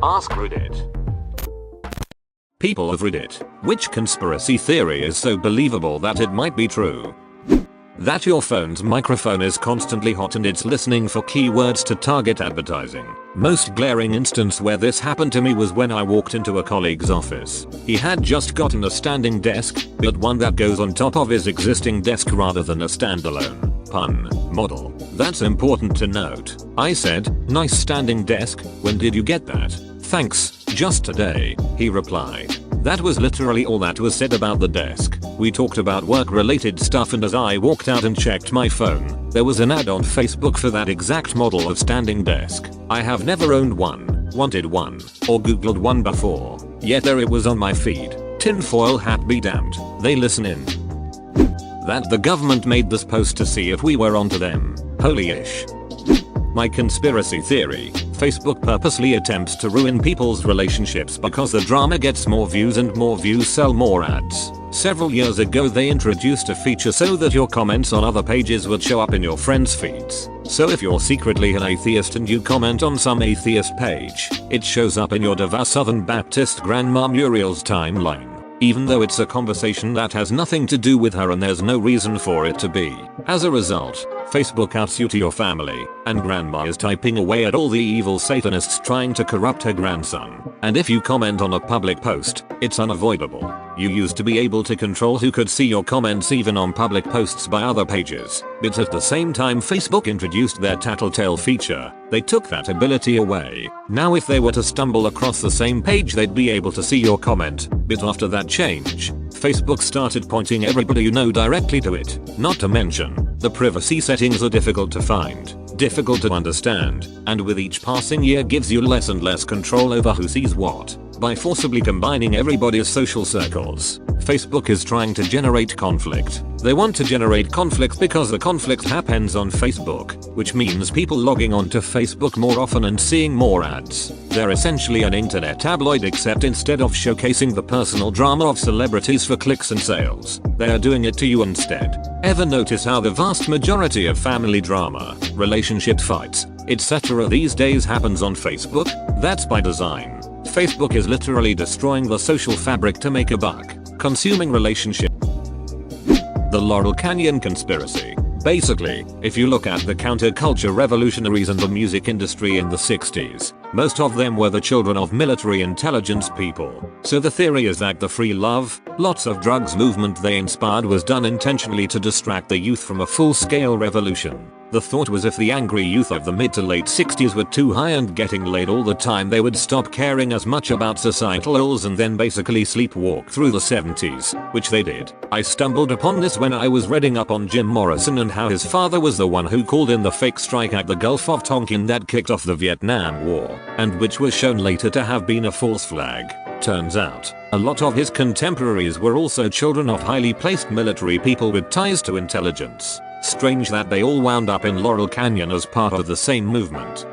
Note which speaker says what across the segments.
Speaker 1: AskReddit. People of Reddit, which conspiracy theory is so believable that it might be true? That your phone's microphone is constantly hot and it's listening for keywords to target advertising. Most glaring instance where this happened to me was when I walked into a colleague's office. He had just gotten a standing desk, but one that goes on top of his existing desk rather than a standalone model. That's important to note. I said, "Nice standing desk, when did you get that?" "Thanks, just today," he replied. That was literally all that was said about the desk. We talked about work related stuff, and as I walked out and checked my phone, there was an ad on Facebook for that exact model of standing desk. I have never owned one, wanted one, or googled one before, yet there it was on my feed. Tinfoil hat be damned, they listen in. That the government made this post to see if we were onto them. Holy ish. My conspiracy theory: Facebook purposely attempts to ruin people's relationships because the drama gets more views and more views sell more ads. Several years ago they introduced a feature so that your comments on other pages would show up in your friends' feeds. So if you're secretly an atheist and you comment on some atheist page, it shows up in your devout Southern Baptist Grandma Muriel's timeline, even though it's a conversation that has nothing to do with her and there's no reason for it to be. As a result, Facebook outs you to your family, and grandma is typing away at all the evil satanists trying to corrupt her grandson. And if you comment on a public post, it's unavoidable. You used to be able to control who could see your comments even on public posts by other pages, but at the same time Facebook introduced their tattletale feature, they took that ability away. Now if they were to stumble across the same page they'd be able to see your comment, but after that change, Facebook started pointing everybody you know directly to it. Not to mention, the privacy settings are difficult to find, difficult to understand, and with each passing year gives you less and less control over who sees what. By forcibly combining everybody's social circles, Facebook is trying to generate conflict. They want to generate conflict because the conflict happens on Facebook, which means people logging onto Facebook more often and seeing more ads. They're essentially an internet tabloid, except instead of showcasing the personal drama of celebrities for clicks and sales, they are doing it to you instead. Ever notice how the vast majority of family drama, relationship fights, etc. these days happens on Facebook? That's by design. Facebook is literally destroying the social fabric to make a buck. Consuming relationship. The Laurel Canyon Conspiracy. Basically, if you look at the counterculture revolutionaries in the music industry in the 60s, most of them were the children of military intelligence people. So the theory is that the free love, lots of drugs movement they inspired was done intentionally to distract the youth from a full-scale revolution. The thought was if the angry youth of the mid to late 60s were too high and getting laid all the time, they would stop caring as much about societal ills and then basically sleepwalk through the 70s, which they did. I stumbled upon this when I was reading up on Jim Morrison and how his father was the one who called in the fake strike at the Gulf of Tonkin that kicked off the Vietnam War, and which was shown later to have been a false flag. Turns out, a lot of his contemporaries were also children of highly placed military people with ties to intelligence. Strange that they all wound up in Laurel Canyon as part of the same movement.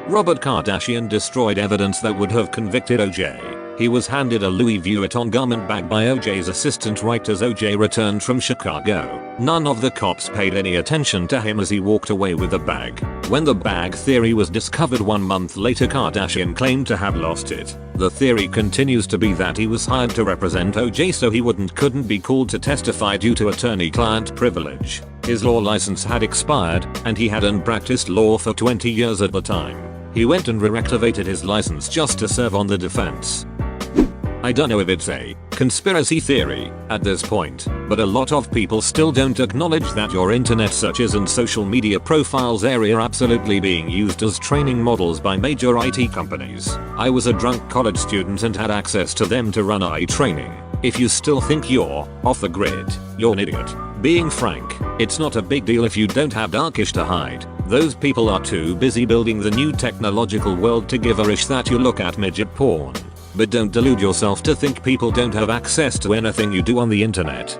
Speaker 1: Robert Kardashian destroyed evidence that would have convicted OJ. He was handed a Louis Vuitton garment bag by OJ's assistant right as OJ returned from Chicago. None of the cops paid any attention to him as he walked away with the bag. When the bag theory was discovered 1 month later, Kardashian claimed to have lost it. The theory continues to be that he was hired to represent OJ so he couldn't be called to testify due to attorney-client privilege. His law license had expired, and he hadn't practiced law for 20 years at the time. He went and reactivated his license just to serve on the defense. I don't know if it's a conspiracy theory at this point, but a lot of people still don't acknowledge that your internet searches and social media profiles are absolutely being used as training models by major IT companies. I was a drunk college student and had access to them to run AI training. If you still think you're off the grid, you're an idiot. Being frank, it's not a big deal if you don't have darkish to hide. Those people are too busy building the new technological world to give a ish that you look at midget porn. But don't delude yourself to think people don't have access to anything you do on the internet.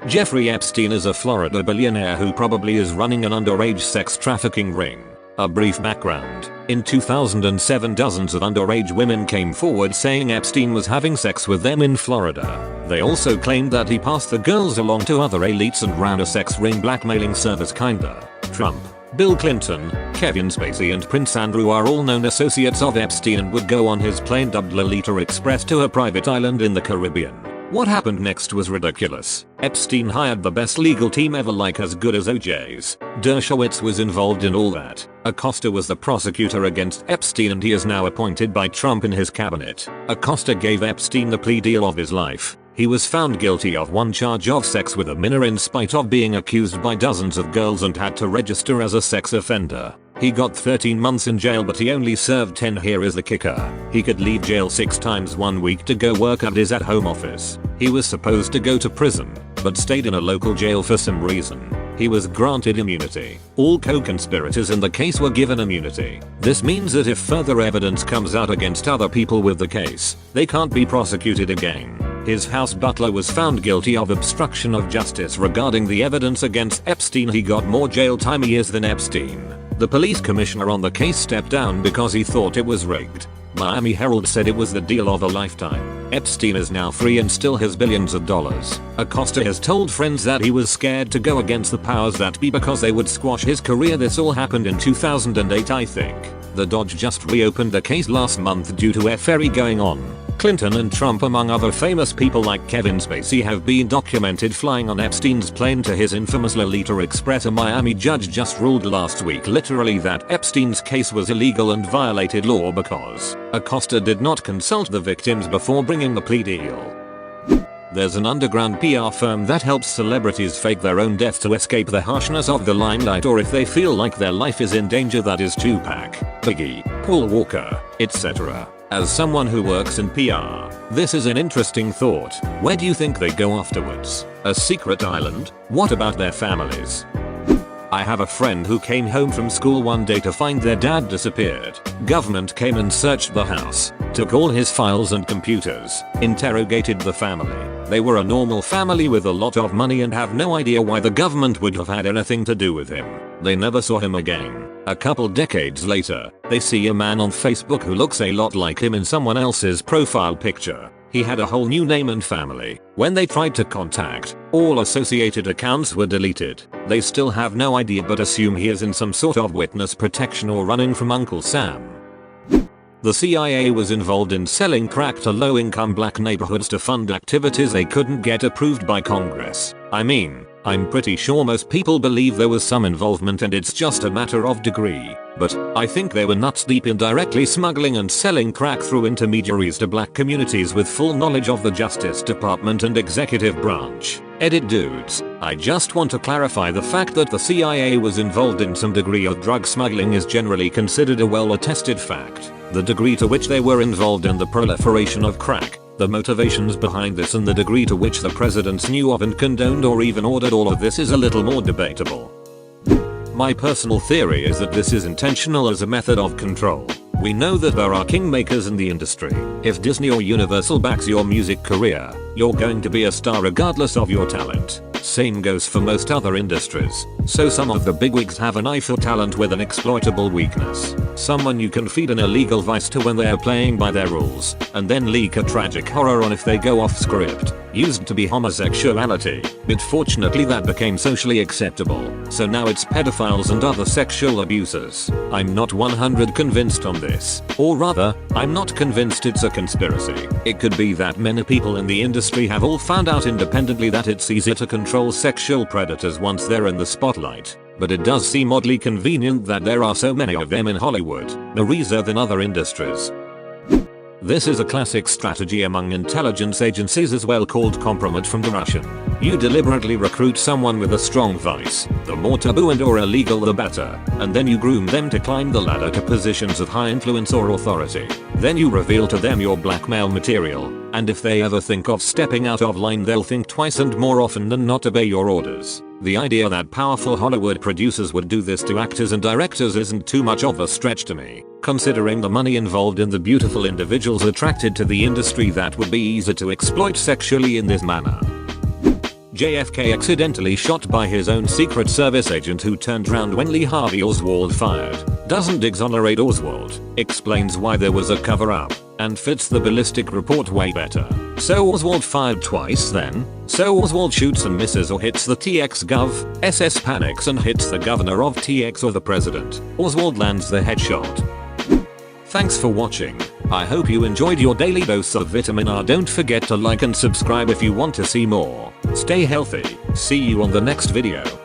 Speaker 1: Jeffrey Epstein is a Florida billionaire who probably is running an underage sex trafficking ring. A brief background. In 2007, dozens of underage women came forward saying Epstein was having sex with them in Florida. They also claimed that he passed the girls along to other elites and ran a sex ring blackmailing service kinda. Trump. Bill Clinton, Kevin Spacey and Prince Andrew are all known associates of Epstein and would go on his plane dubbed Lolita Express to a private island in the Caribbean. What happened next was ridiculous. Epstein hired the best legal team ever, like as good as OJ's. Dershowitz was involved in all that. Acosta was the prosecutor against Epstein and he is now appointed by Trump in his cabinet. Acosta gave Epstein the plea deal of his life. He was found guilty of one charge of sex with a minor in spite of being accused by dozens of girls and had to register as a sex offender. He got 13 months in jail, but he only served 10. Here is the kicker. He could leave jail 6 times 1 week to go work at his at-home office. He was supposed to go to prison, but stayed in a local jail for some reason. He was granted immunity. All co-conspirators in the case were given immunity. This means that if further evidence comes out against other people with the case, they can't be prosecuted again. His house butler was found guilty of obstruction of justice regarding the evidence against Epstein. He got more jail time years than Epstein. The police commissioner on the case stepped down because he thought it was rigged. Miami Herald said it was the deal of a lifetime. Epstein is now free and still has billions of dollars. Acosta has told friends that he was scared to go against the powers that be because they would squash his career. This all happened in 2008, I think. The Dodge just reopened the case last month due to a ferry going on. Clinton and Trump, among other famous people like Kevin Spacey, have been documented flying on Epstein's plane to his infamous Lolita Express. A Miami judge just ruled last week literally that Epstein's case was illegal and violated law because Acosta did not consult the victims before bringing the plea deal. There's an underground PR firm that helps celebrities fake their own death to escape the harshness of the limelight, or if they feel like their life is in danger. That is Tupac, Biggie, Paul Walker, etc. As someone who works in PR, this is an interesting thought. Where do you think they go afterwards? A secret island? What about their families? I have a friend who came home from school one day to find their dad disappeared. Government came and searched the house, took all his files and computers, interrogated the family. They were a normal family with a lot of money and have no idea why the government would have had anything to do with him. They never saw him again. A couple decades later, they see a man on Facebook who looks a lot like him in someone else's profile picture. He had a whole new name and family. When they tried to contact, all associated accounts were deleted. They still have no idea but assume he is in some sort of witness protection or running from Uncle Sam. The CIA was involved in selling crack to low-income black neighborhoods to fund activities they couldn't get approved by Congress. I mean, I'm pretty sure most people believe there was some involvement and it's just a matter of degree. But I think they were nuts deep in directly smuggling and selling crack through intermediaries to black communities with full knowledge of the Justice Department and executive branch. Edit dudes, I just want to clarify the fact that the CIA was involved in some degree of drug smuggling is generally considered a well-attested fact. The degree to which they were involved in the proliferation of crack, the motivations behind this and the degree to which the presidents knew of and condoned or even ordered all of this is a little more debatable. My personal theory is that this is intentional as a method of control. We know that there are kingmakers in the industry. If Disney or Universal backs your music career, you're going to be a star regardless of your talent. Same goes for most other industries. So some of the bigwigs have an eye for talent with an exploitable weakness. Someone you can feed an illegal vice to when they're playing by their rules, and then leak a tragic horror on if they go off script. Used to be homosexuality, but fortunately that became socially acceptable, so now it's pedophiles and other sexual abusers. I'm not 100% convinced on this, or rather, I'm not convinced it's a conspiracy. It could be that many people in the industry have all found out independently that it's easier to control sexual predators once they're in the spotlight. But it does seem oddly convenient that there are so many of them in Hollywood, more easier than other industries. This is a classic strategy among intelligence agencies as well, called compromise from the Russian. You deliberately recruit someone with a strong vice, the more taboo and or illegal the better, and then you groom them to climb the ladder to positions of high influence or authority. Then you reveal to them your blackmail material, and if they ever think of stepping out of line they'll think twice and more often than not obey your orders. The idea that powerful Hollywood producers would do this to actors and directors isn't too much of a stretch to me, considering the money involved and the beautiful individuals attracted to the industry that would be easy to exploit sexually in this manner. JFK accidentally shot by his own Secret Service agent who turned round when Lee Harvey Oswald fired. Doesn't exonerate Oswald, explains why there was a cover-up, and fits the ballistic report way better. So Oswald fired twice then. So Oswald shoots and misses or hits the TX Gov, SS panics and hits the governor of TX or the president. Oswald lands the headshot. Thanks for watching. I hope you enjoyed your daily dose of vitamin R. Don't forget to like and subscribe if you want to see more. Stay healthy. See you on the next video.